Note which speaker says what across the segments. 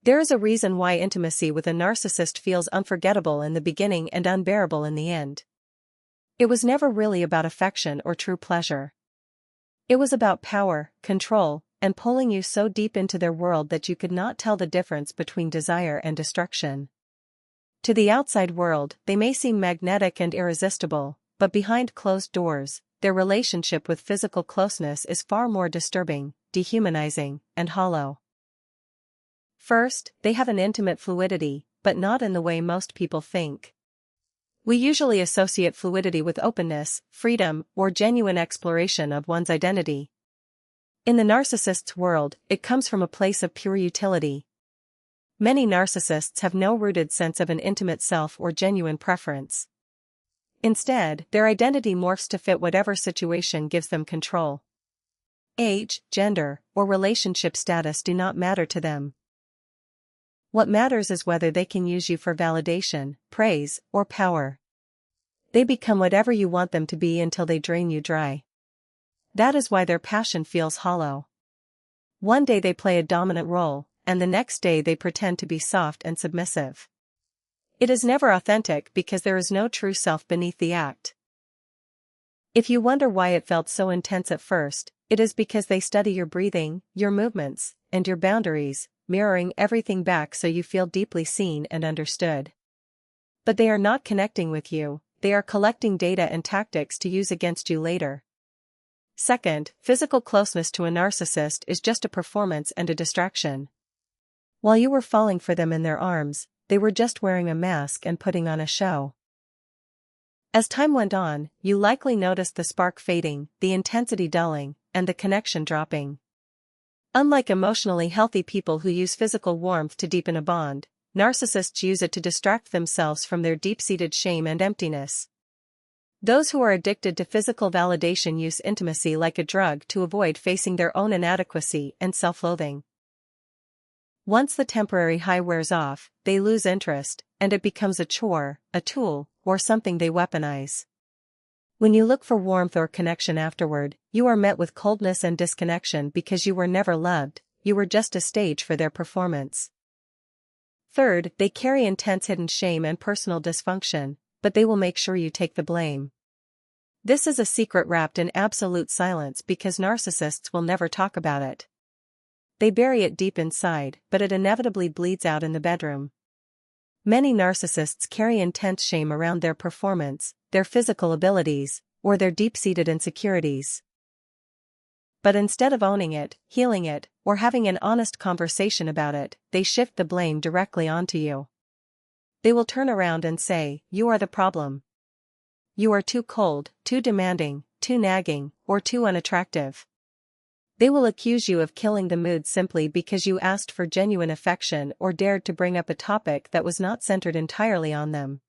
Speaker 1: There is a reason why intimacy with a narcissist feels unforgettable in the beginning and unbearable in the end. It was never really about affection or true pleasure. It was about power, control, and pulling you so deep into their world that you could not tell the difference between desire and destruction. To the outside world, they may seem magnetic and irresistible, but behind closed doors, their relationship with physical closeness is far more disturbing, dehumanizing, and hollow. First, they have an intimate fluidity, but not in the way most people think. We usually associate fluidity with openness, freedom, or genuine exploration of one's identity. In the narcissist's world, it comes from a place of pure utility. Many narcissists have no rooted sense of an intimate self or genuine preference. Instead, their identity morphs to fit whatever situation gives them control. Age, gender, or relationship status do not matter to them. What matters is whether they can use you for validation, praise, or power. They become whatever you want them to be until they drain you dry. That is why their passion feels hollow. One day they play a dominant role, and the next day they pretend to be soft and submissive. It is never authentic because there is no true self beneath the act. If you wonder why it felt so intense at first, it is because they study your breathing, your movements, and your boundaries, mirroring everything back so you feel deeply seen and understood. But they are not connecting with you, they are collecting data and tactics to use against you later. Second, physical closeness to a narcissist is just a performance and a distraction. While you were falling for them in their arms, they were just wearing a mask and putting on a show. As time went on, you likely noticed the spark fading, the intensity dulling, and the connection dropping. Unlike emotionally healthy people who use physical warmth to deepen a bond, narcissists use it to distract themselves from their deep-seated shame and emptiness. Those who are addicted to physical validation use intimacy like a drug to avoid facing their own inadequacy and self-loathing. Once the temporary high wears off, they lose interest, and it becomes a chore, a tool, or something they weaponize. When you look for warmth or connection afterward, you are met with coldness and disconnection because you were never loved, you were just a stage for their performance. Third, they carry intense hidden shame and personal dysfunction, but they will make sure you take the blame. This is a secret wrapped in absolute silence because narcissists will never talk about it. They bury it deep inside, but it inevitably bleeds out in the bedroom. Many narcissists carry intense shame around their performance, their physical abilities, or their deep-seated insecurities. But instead of owning it, healing it, or having an honest conversation about it, they shift the blame directly onto you. They will turn around and say, "You are the problem. You are too cold, too demanding, too nagging, or too unattractive." They will accuse you of killing the mood simply because you asked for genuine affection or dared to bring up a topic that was not centered entirely on them.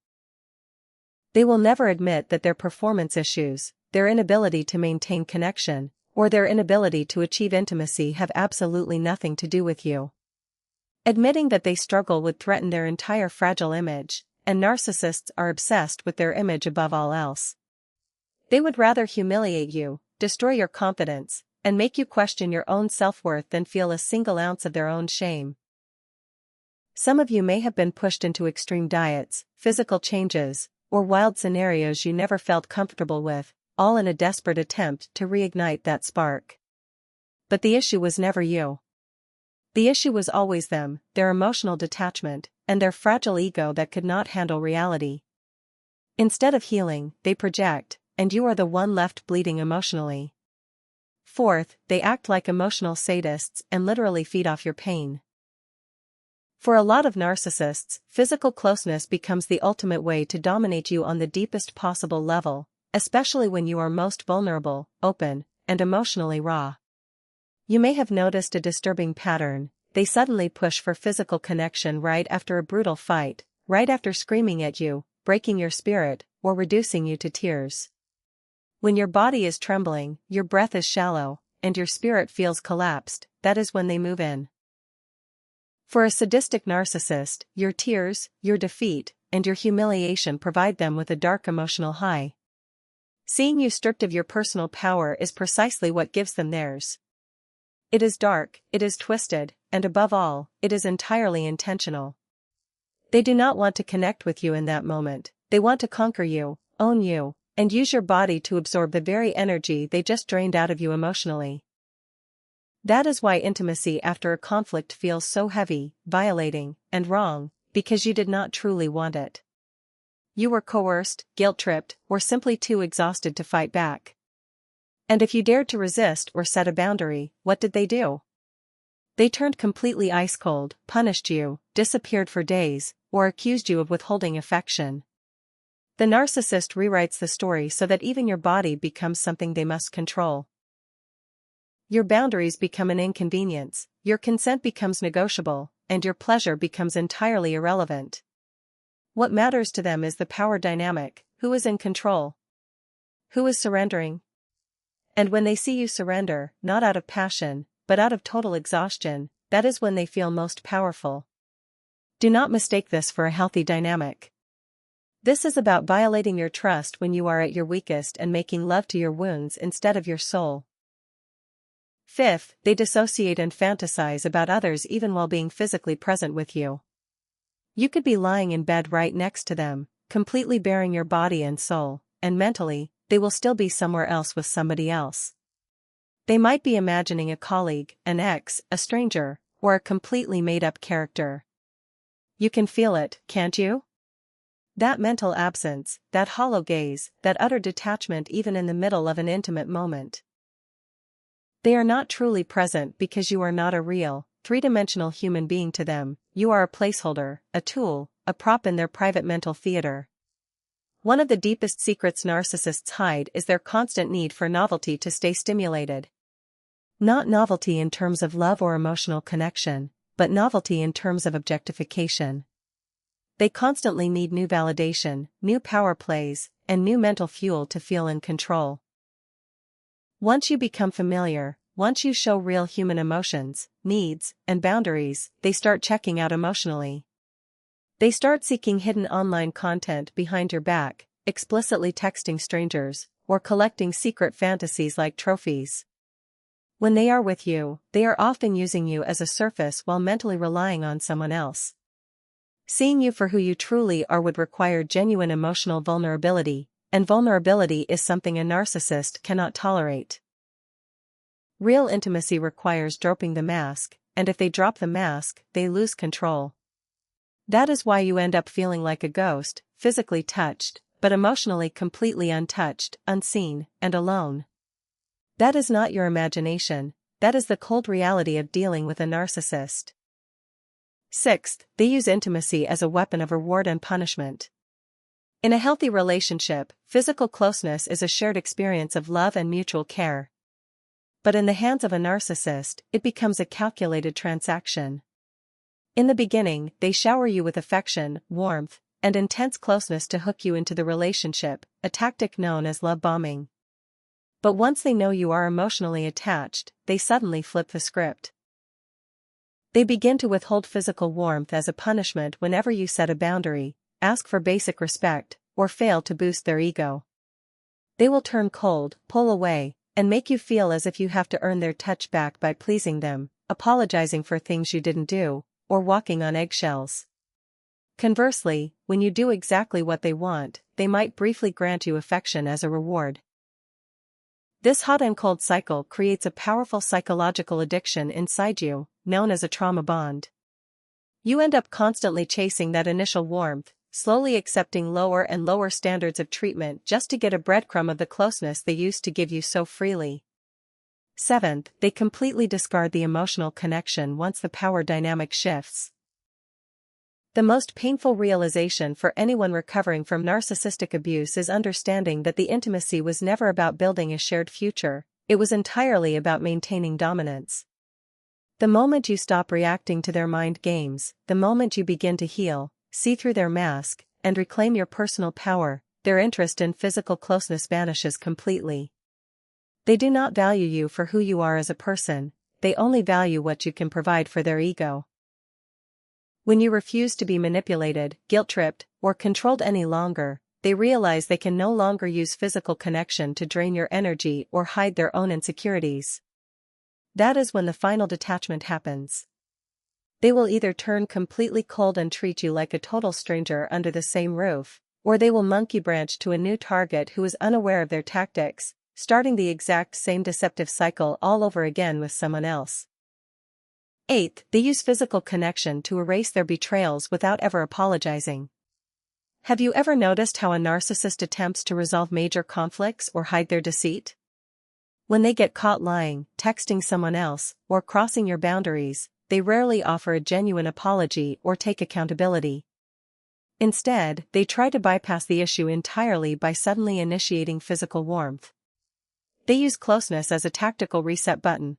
Speaker 1: They will never admit that their performance issues, their inability to maintain connection, or their inability to achieve intimacy have absolutely nothing to do with you. Admitting that they struggle would threaten their entire fragile image, and narcissists are obsessed with their image above all else. They would rather humiliate you, destroy your confidence, and make you question your own self-worth than feel a single ounce of their own shame. Some of you may have been pushed into extreme diets, physical changes, or wild scenarios you never felt comfortable with, all in a desperate attempt to reignite that spark. But the issue was never you. The issue was always them, their emotional detachment, and their fragile ego that could not handle reality. Instead of healing, they project, and you are the one left bleeding emotionally. Fourth, they act like emotional sadists and literally feed off your pain. For a lot of narcissists, physical closeness becomes the ultimate way to dominate you on the deepest possible level, especially when you are most vulnerable, open, and emotionally raw. You may have noticed a disturbing pattern. They suddenly push for physical connection right after a brutal fight, right after screaming at you, breaking your spirit, or reducing you to tears. When your body is trembling, your breath is shallow, and your spirit feels collapsed, that is when they move in. For a sadistic narcissist, your tears, your defeat, and your humiliation provide them with a dark emotional high. Seeing you stripped of your personal power is precisely what gives them theirs. It is dark, it is twisted, and above all, it is entirely intentional. They do not want to connect with you in that moment, they want to conquer you, own you, and use your body to absorb the very energy they just drained out of you emotionally. That is why intimacy after a conflict feels so heavy, violating, and wrong, because you did not truly want it. You were coerced, guilt-tripped, or simply too exhausted to fight back. And if you dared to resist or set a boundary, what did they do? They turned completely ice-cold, punished you, disappeared for days, or accused you of withholding affection. The narcissist rewrites the story so that even your body becomes something they must control. Your boundaries become an inconvenience, your consent becomes negotiable, and your pleasure becomes entirely irrelevant. What matters to them is the power dynamic: who is in control? Who is surrendering? And when they see you surrender, not out of passion, but out of total exhaustion, that is when they feel most powerful. Do not mistake this for a healthy dynamic. This is about violating your trust when you are at your weakest and making love to your wounds instead of your soul. Fifth, they dissociate and fantasize about others even while being physically present with you. You could be lying in bed right next to them, completely baring your body and soul, and mentally, they will still be somewhere else with somebody else. They might be imagining a colleague, an ex, a stranger, or a completely made-up character. You can feel it, can't you? That mental absence, that hollow gaze, that utter detachment even in the middle of an intimate moment. They are not truly present because you are not a real, three-dimensional human being to them. You are a placeholder, a tool, a prop in their private mental theater. One of the deepest secrets narcissists hide is their constant need for novelty to stay stimulated. Not novelty in terms of love or emotional connection, but novelty in terms of objectification. They constantly need new validation, new power plays, and new mental fuel to feel in control. Once you become familiar, once you show real human emotions, needs, and boundaries, they start checking out emotionally. They start seeking hidden online content behind your back, explicitly texting strangers, or collecting secret fantasies like trophies. When they are with you, they are often using you as a surface while mentally relying on someone else. Seeing you for who you truly are would require genuine emotional vulnerability, and vulnerability is something a narcissist cannot tolerate. Real intimacy requires dropping the mask, and if they drop the mask, they lose control. That is why you end up feeling like a ghost, physically touched, but emotionally completely untouched, unseen, and alone. That is not your imagination, that is the cold reality of dealing with a narcissist. Sixth, they use intimacy as a weapon of reward and punishment. In a healthy relationship, physical closeness is a shared experience of love and mutual care. But in the hands of a narcissist, it becomes a calculated transaction. In the beginning, they shower you with affection, warmth, and intense closeness to hook you into the relationship, a tactic known as love bombing. But once they know you are emotionally attached, they suddenly flip the script. They begin to withhold physical warmth as a punishment whenever you set a boundary, ask for basic respect, or fail to boost their ego. They will turn cold, pull away, and make you feel as if you have to earn their touch back by pleasing them, apologizing for things you didn't do, or walking on eggshells. Conversely, when you do exactly what they want, they might briefly grant you affection as a reward. This hot and cold cycle creates a powerful psychological addiction inside you, known as a trauma bond. You end up constantly chasing that initial warmth, slowly accepting lower and lower standards of treatment just to get a breadcrumb of the closeness they used to give you so freely. Seventh, they completely discard the emotional connection once the power dynamic shifts. The most painful realization for anyone recovering from narcissistic abuse is understanding that the intimacy was never about building a shared future, it was entirely about maintaining dominance. The moment you stop reacting to their mind games, the moment you begin to heal, see through their mask, and reclaim your personal power, their interest in physical closeness vanishes completely. They do not value you for who you are as a person, they only value what you can provide for their ego. When you refuse to be manipulated, guilt-tripped, or controlled any longer, they realize they can no longer use physical connection to drain your energy or hide their own insecurities. that is when the final detachment happens. They will either turn completely cold and treat you like a total stranger under the same roof, or they will monkey branch to a new target who is unaware of their tactics, starting the exact same deceptive cycle all over again with someone else. 8th, they use physical connection to erase their betrayals without ever apologizing. Have you ever noticed how a narcissist attempts to resolve major conflicts or hide their deceit? When they get caught lying, texting someone else, or crossing your boundaries, they rarely offer a genuine apology or take accountability. Instead, they try to bypass the issue entirely by suddenly initiating physical warmth. They use closeness as a tactical reset button.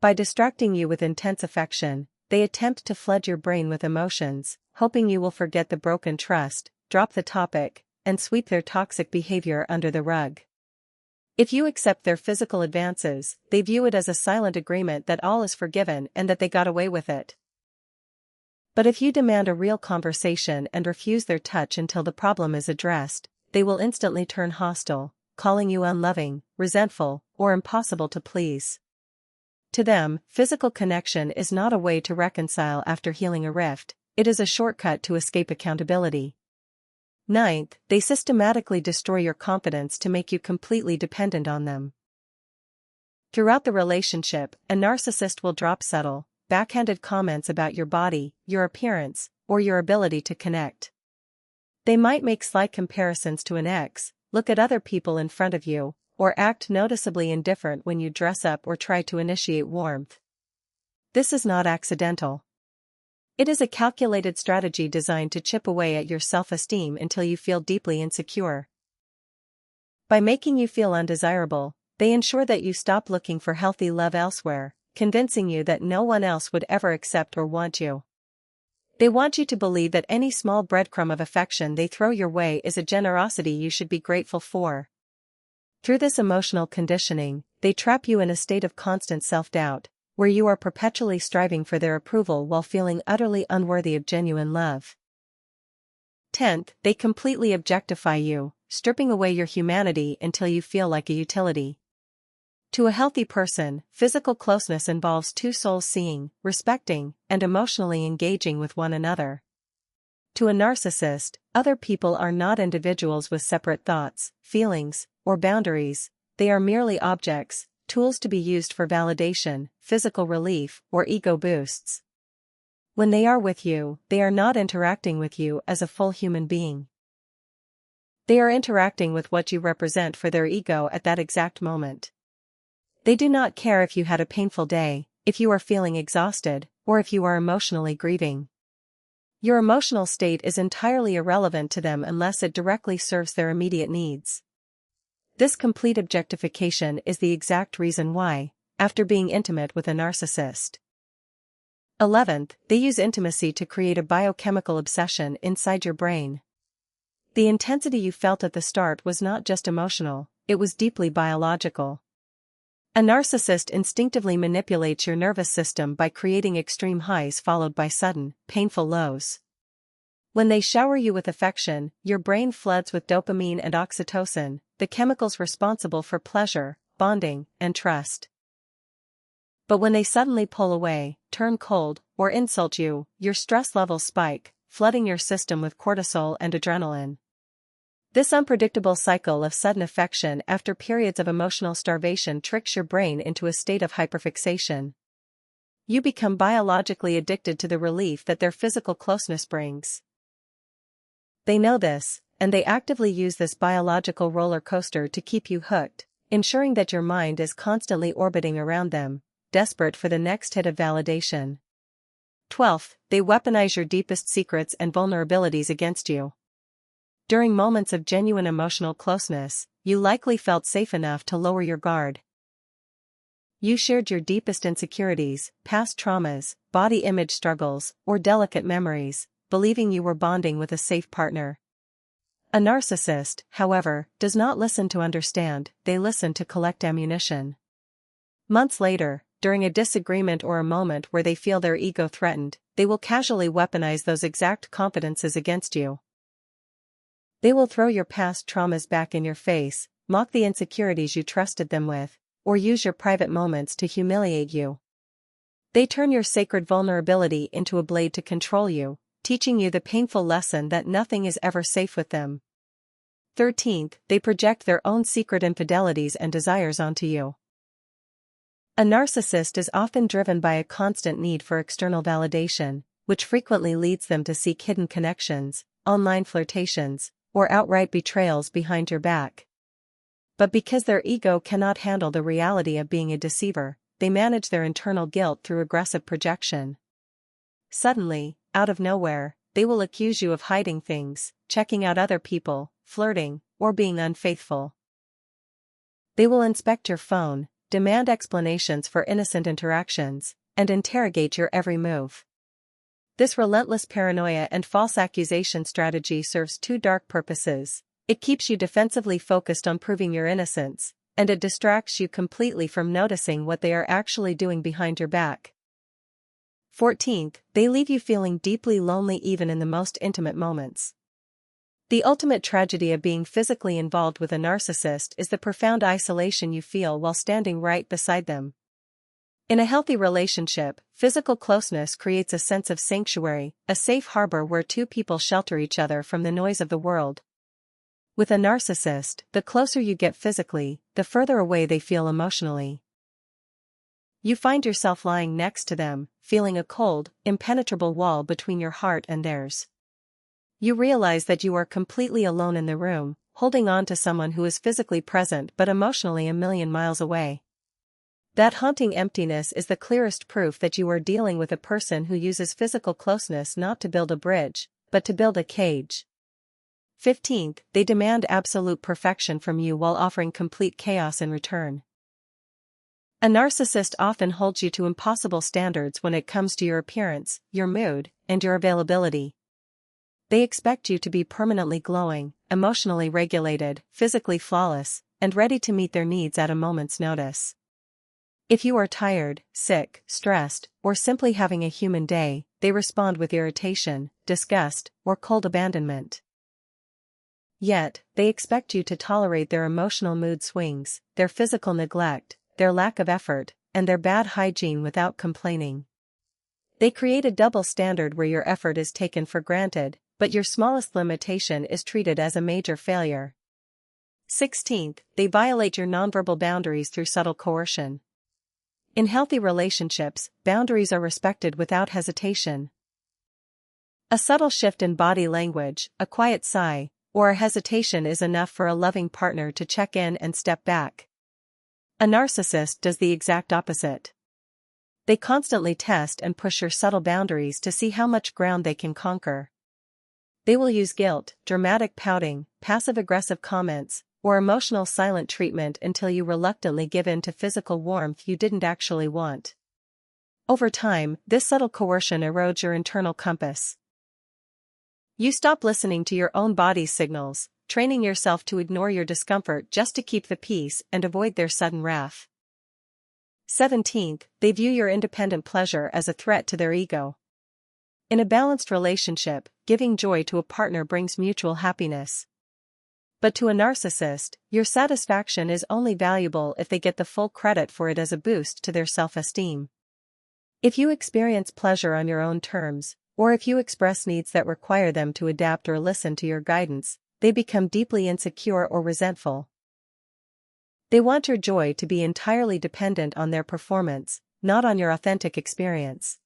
Speaker 1: By distracting you with intense affection, they attempt to flood your brain with emotions, hoping you will forget the broken trust, drop the topic, and sweep their toxic behavior under the rug. If you accept their physical advances, they view it as a silent agreement that all is forgiven and that they got away with it. But if you demand a real conversation and refuse their touch until the problem is addressed, they will instantly turn hostile, calling you unloving, resentful, or impossible to please. To them, physical connection is not a way to reconcile after healing a rift, it is a shortcut to escape accountability. 9th, they systematically destroy your confidence to make you completely dependent on them. Throughout the relationship, a narcissist will drop subtle, backhanded comments about your body, your appearance, or your ability to connect. They might make slight comparisons to an ex, look at other people in front of you, or act noticeably indifferent when you dress up or try to initiate warmth. This is not accidental. It is a calculated strategy designed to chip away at your self-esteem until you feel deeply insecure. By making you feel undesirable, they ensure that you stop looking for healthy love elsewhere, convincing you that no one else would ever accept or want you. They want you to believe that any small breadcrumb of affection they throw your way is a generosity you should be grateful for. Through this emotional conditioning, they trap you in a state of constant self-doubt, where you are perpetually striving for their approval while feeling utterly unworthy of genuine love. 10th, they completely objectify you, stripping away your humanity until you feel like a utility. To a healthy person, physical closeness involves two souls seeing, respecting, and emotionally engaging with one another. To a narcissist, other people are not individuals with separate thoughts, feelings, or boundaries, they are merely objects, tools to be used for validation, physical relief, or ego boosts. When they are with you, they are not interacting with you as a full human being. They are interacting with what you represent for their ego at that exact moment. They do not care if you had a painful day, if you are feeling exhausted, or if you are emotionally grieving. Your emotional state is entirely irrelevant to them unless it directly serves their immediate needs. This complete objectification is the exact reason why, after being intimate with a narcissist. 11th, they use intimacy to create a biochemical obsession inside your brain. The intensity you felt at the start was not just emotional, it was deeply biological. A narcissist instinctively manipulates your nervous system by creating extreme highs followed by sudden, painful lows. When they shower you with affection, your brain floods with dopamine and oxytocin, the chemicals responsible for pleasure, bonding, and trust. But when they suddenly pull away, turn cold, or insult you, your stress levels spike, flooding your system with cortisol and adrenaline. This unpredictable cycle of sudden affection after periods of emotional starvation tricks your brain into a state of hyperfixation. You become biologically addicted to the relief that their physical closeness brings. They know this, and they actively use this biological roller coaster to keep you hooked, ensuring that your mind is constantly orbiting around them, desperate for the next hit of validation. 12th, they weaponize your deepest secrets and vulnerabilities against you. During moments of genuine emotional closeness, you likely felt safe enough to lower your guard. You shared your deepest insecurities, past traumas, body image struggles, or delicate memories, believing you were bonding with a safe partner. A narcissist, however, does not listen to understand, they listen to collect ammunition. Months later, during a disagreement or a moment where they feel their ego threatened, they will casually weaponize those exact confidences against you. They will throw your past traumas back in your face, mock the insecurities you trusted them with, or use your private moments to humiliate you. They turn your sacred vulnerability into a blade to control you, teaching you the painful lesson that nothing is ever safe with them. 13th, they project their own secret infidelities and desires onto you. A narcissist is often driven by a constant need for external validation, which frequently leads them to seek hidden connections, online flirtations, or outright betrayals behind your back. But because their ego cannot handle the reality of being a deceiver, they manage their internal guilt through aggressive projection. Suddenly, out of nowhere, they will accuse you of hiding things, checking out other people, flirting, or being unfaithful. They will inspect your phone, demand explanations for innocent interactions, and interrogate your every move. This relentless paranoia and false accusation strategy serves two dark purposes. It keeps you defensively focused on proving your innocence, and it distracts you completely from noticing what they are actually doing behind your back. 14th, they leave you feeling deeply lonely even in the most intimate moments. The ultimate tragedy of being physically involved with a narcissist is the profound isolation you feel while standing right beside them. In a healthy relationship, physical closeness creates a sense of sanctuary, a safe harbor where two people shelter each other from the noise of the world. With a narcissist, the closer you get physically, the further away they feel emotionally. You find yourself lying next to them, feeling a cold, impenetrable wall between your heart and theirs. You realize that you are completely alone in the room, holding on to someone who is physically present but emotionally a million miles away. That haunting emptiness is the clearest proof that you are dealing with a person who uses physical closeness not to build a bridge, but to build a cage. 15th, they demand absolute perfection from you while offering complete chaos in return. A narcissist often holds you to impossible standards when it comes to your appearance, your mood, and your availability. They expect you to be permanently glowing, emotionally regulated, physically flawless, and ready to meet their needs at a moment's notice. If you are tired, sick, stressed, or simply having a human day, they respond with irritation, disgust, or cold abandonment. Yet, they expect you to tolerate their emotional mood swings, their physical neglect, their lack of effort, and their bad hygiene without complaining. They create a double standard where your effort is taken for granted, but your smallest limitation is treated as a major failure. 16th, they violate your nonverbal boundaries through subtle coercion. In healthy relationships, boundaries are respected without hesitation. A subtle shift in body language, a quiet sigh, or a hesitation is enough for a loving partner to check in and step back. A narcissist does the exact opposite. They constantly test and push your subtle boundaries to see how much ground they can conquer. They will use guilt, dramatic pouting, passive-aggressive comments, or emotional silent treatment until you reluctantly give in to physical warmth you didn't actually want. Over time, this subtle coercion erodes your internal compass. You stop listening to your own body's signals, training yourself to ignore your discomfort just to keep the peace and avoid their sudden wrath. 17th, they view your independent pleasure as a threat to their ego. In a balanced relationship, giving joy to a partner brings mutual happiness. But to a narcissist, your satisfaction is only valuable if they get the full credit for it as a boost to their self-esteem. If you experience pleasure on your own terms, or if you express needs that require them to adapt or listen to your guidance, they become deeply insecure or resentful. They want your joy to be entirely dependent on their performance, not on your authentic experience.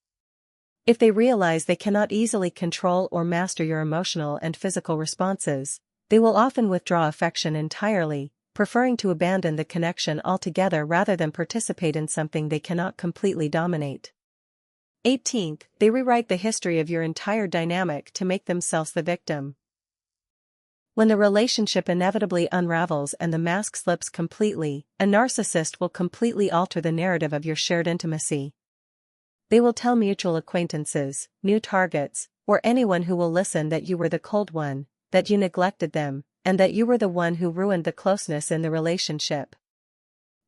Speaker 1: If they realize they cannot easily control or master your emotional and physical responses, they will often withdraw affection entirely, preferring to abandon the connection altogether rather than participate in something they cannot completely dominate. 18th, they rewrite the history of your entire dynamic to make themselves the victim. When the relationship inevitably unravels and the mask slips completely, a narcissist will completely alter the narrative of your shared intimacy. They will tell mutual acquaintances, new targets, or anyone who will listen that you were the cold one, that you neglected them, and that you were the one who ruined the closeness in the relationship.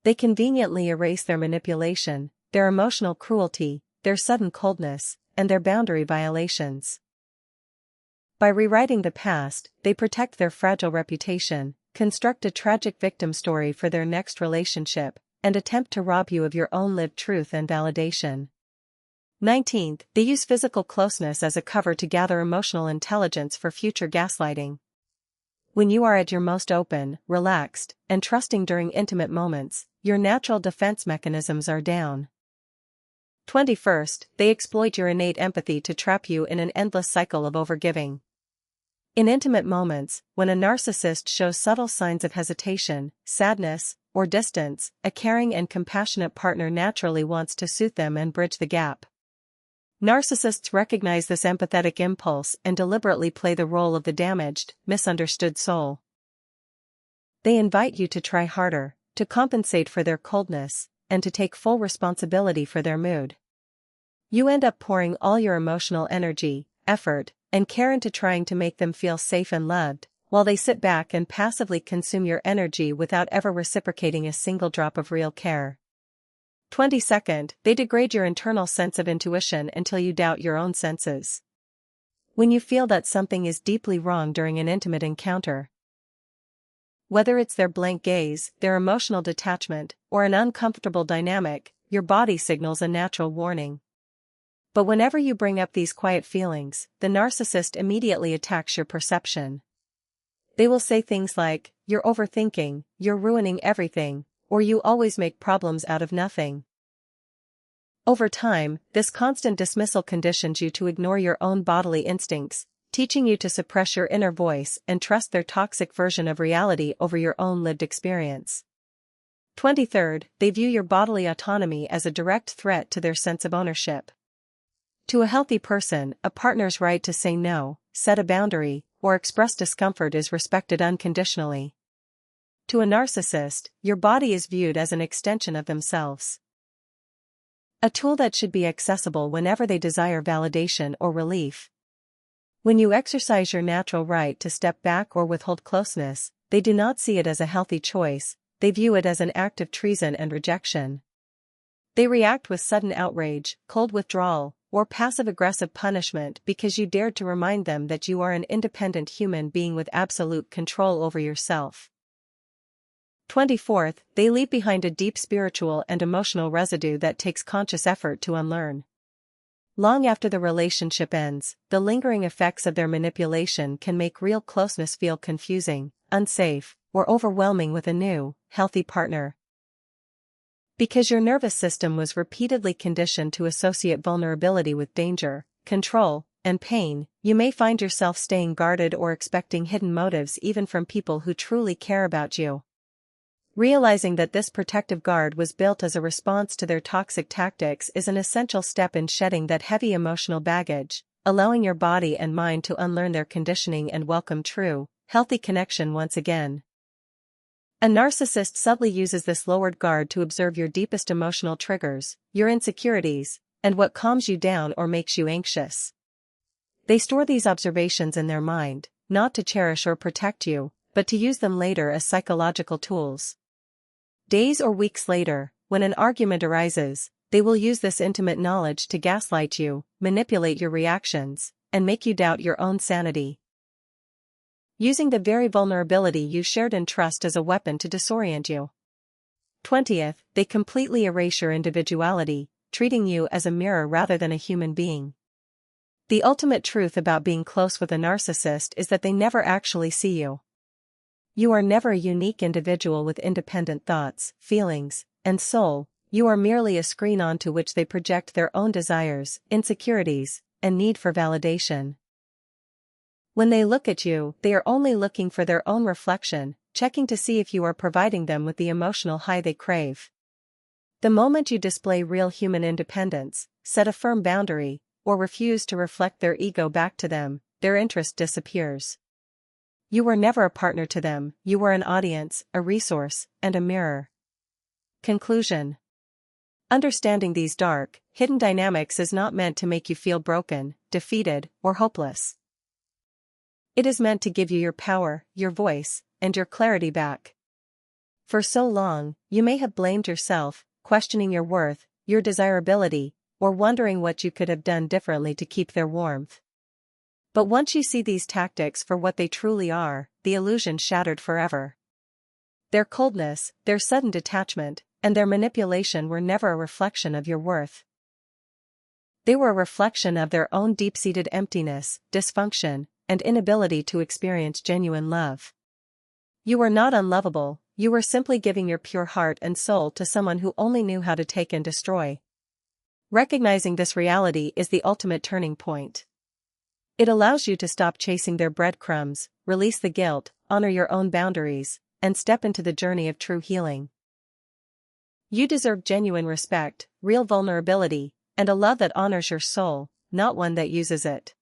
Speaker 1: They conveniently erase their manipulation, their emotional cruelty, their sudden coldness, and their boundary violations. By rewriting the past, they protect their fragile reputation, construct a tragic victim story for their next relationship, and attempt to rob you of your own lived truth and validation. 19th, they use physical closeness as a cover to gather emotional intelligence for future gaslighting. When you are at your most open, relaxed, and trusting during intimate moments, your natural defense mechanisms are down. 21st, they exploit your innate empathy to trap you in an endless cycle of overgiving. In intimate moments, when a narcissist shows subtle signs of hesitation, sadness, or distance, a caring and compassionate partner naturally wants to soothe them and bridge the gap. Narcissists recognize this empathetic impulse and deliberately play the role of the damaged, misunderstood soul. They invite you to try harder, to compensate for their coldness, and to take full responsibility for their mood. You end up pouring all your emotional energy, effort, and care into trying to make them feel safe and loved, while they sit back and passively consume your energy without ever reciprocating a single drop of real care. 22nd, they degrade your internal sense of intuition until you doubt your own senses. When you feel that something is deeply wrong during an intimate encounter, whether it's their blank gaze, their emotional detachment, or an uncomfortable dynamic, your body signals a natural warning. But whenever you bring up these quiet feelings, the narcissist immediately attacks your perception. They will say things like, "You're overthinking, you're ruining everything," or "You always make problems out of nothing." Over time, this constant dismissal conditions you to ignore your own bodily instincts, teaching you to suppress your inner voice and trust their toxic version of reality over your own lived experience. 23rd, they view your bodily autonomy as a direct threat to their sense of ownership. To a healthy person, a partner's right to say no, set a boundary, or express discomfort is respected unconditionally. To a narcissist, your body is viewed as an extension of themselves. A tool that should be accessible whenever they desire validation or relief. When you exercise your natural right to step back or withhold closeness, they do not see it as a healthy choice, they view it as an act of treason and rejection. They react with sudden outrage, cold withdrawal, or passive-aggressive punishment because you dared to remind them that you are an independent human being with absolute control over yourself. 24th, they leave behind a deep spiritual and emotional residue that takes conscious effort to unlearn. Long after the relationship ends, the lingering effects of their manipulation can make real closeness feel confusing, unsafe, or overwhelming with a new, healthy partner. Because your nervous system was repeatedly conditioned to associate vulnerability with danger, control, and pain, you may find yourself staying guarded or expecting hidden motives even from people who truly care about you. Realizing that this protective guard was built as a response to their toxic tactics is an essential step in shedding that heavy emotional baggage, allowing your body and mind to unlearn their conditioning and welcome true, healthy connection once again. A narcissist subtly uses this lowered guard to observe your deepest emotional triggers, your insecurities, and what calms you down or makes you anxious. They store these observations in their mind, not to cherish or protect you, but to use them later as psychological tools. Days or weeks later, when an argument arises, they will use this intimate knowledge to gaslight you, manipulate your reactions, and make you doubt your own sanity. Using the very vulnerability you shared in trust as a weapon to disorient you. 20th, they completely erase your individuality, treating you as a mirror rather than a human being. The ultimate truth about being close with a narcissist is that they never actually see you. You are never a unique individual with independent thoughts, feelings, and soul, you are merely a screen onto which they project their own desires, insecurities, and need for validation. When they look at you, they are only looking for their own reflection, checking to see if you are providing them with the emotional high they crave. The moment you display real human independence, set a firm boundary, or refuse to reflect their ego back to them, their interest disappears. You were never a partner to them, you were an audience, a resource, and a mirror. Conclusion. Understanding these dark, hidden dynamics is not meant to make you feel broken, defeated, or hopeless. It is meant to give you your power, your voice, and your clarity back. For so long, you may have blamed yourself, questioning your worth, your desirability, or wondering what you could have done differently to keep their warmth. But once you see these tactics for what they truly are, the illusion shattered forever. Their coldness, their sudden detachment, and their manipulation were never a reflection of your worth. They were a reflection of their own deep-seated emptiness, dysfunction, and inability to experience genuine love. You were not unlovable, you were simply giving your pure heart and soul to someone who only knew how to take and destroy. Recognizing this reality is the ultimate turning point. It allows you to stop chasing their breadcrumbs, release the guilt, honor your own boundaries, and step into the journey of true healing. You deserve genuine respect, real vulnerability, and a love that honors your soul, not one that uses it.